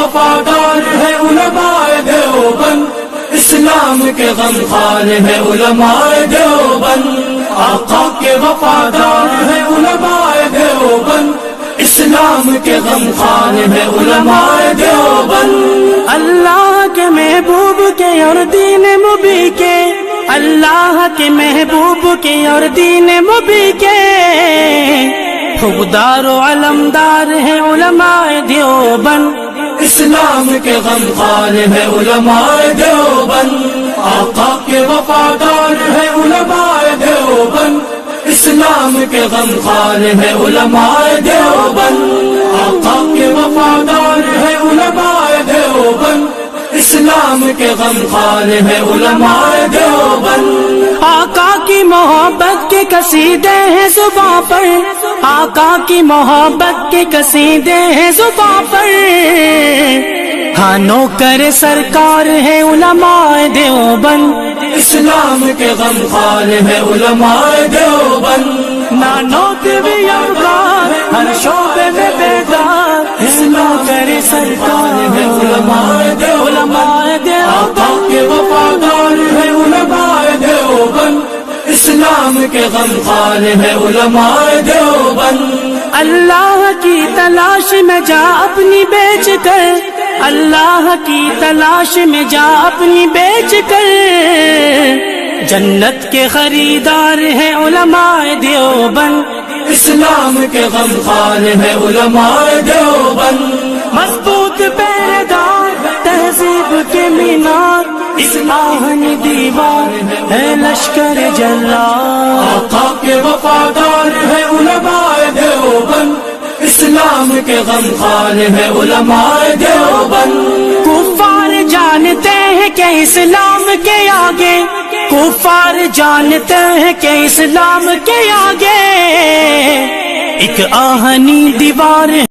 وفادار ہے علماء دیوبند، اسلام کے غمخوار ہے علماء دیوبند، آقا کے وفادار ہے علماء دیوبند، اسلام کے غمخوار ہے علماء دیوبند۔ اللہ کے محبوب کے اور دین مبی کے، اللہ کے محبوب کے اور دین مبی کے حقدار و علمدار ہے علماء دیوبند، اسلام کے غمخوار ہے علماء دیوبند، آقا کے وفادار ہے علماء دیوبند، اسلام کے غمخوار ہے علماء دیوبند، آقا کے وفادار ہے علماء دیوبند، اسلام کے غمخوار ہے علماء دیوبند۔ آقا کی محبت کے قصیدے ہیں زباں پر، آقا کی محبت کے قصیدے ہیں زباں پر، ہاں نوکر سرکار ہے علماء دیوبند، اسلام کے غمخوار ہے علماء دیوبند، نانوت بھی افغان ہر شعبے میں بیدار، نوکر سرکار ہے علماء دیوبند، آقا کے وفادار ہے علماء دیوبند، اسلام کے غمخوار ہے علماء دیوبند۔ اللہ کی تلاش میں جا اپنی بیچ کر، اللہ کی تلاش میں جا اپنی بیچ کر، جنت کے خریدار ہیں علماء دیوبند، اسلام کے غمخوار ہے علماء دیوبند، مضبوط پہرےدار تہذیب کے مینار، اس آہنی دیوار ہے لشکر جلال، آقا کے وفادار ہے علماء دیوبند، اسلام کے غمخوار ہے علماء دیوبند۔ کفار جانتے ہیں کہ اسلام کے آگے، کفار جانتے ہیں کہ اسلام کے آگے ایک آہنی دیوار ہے۔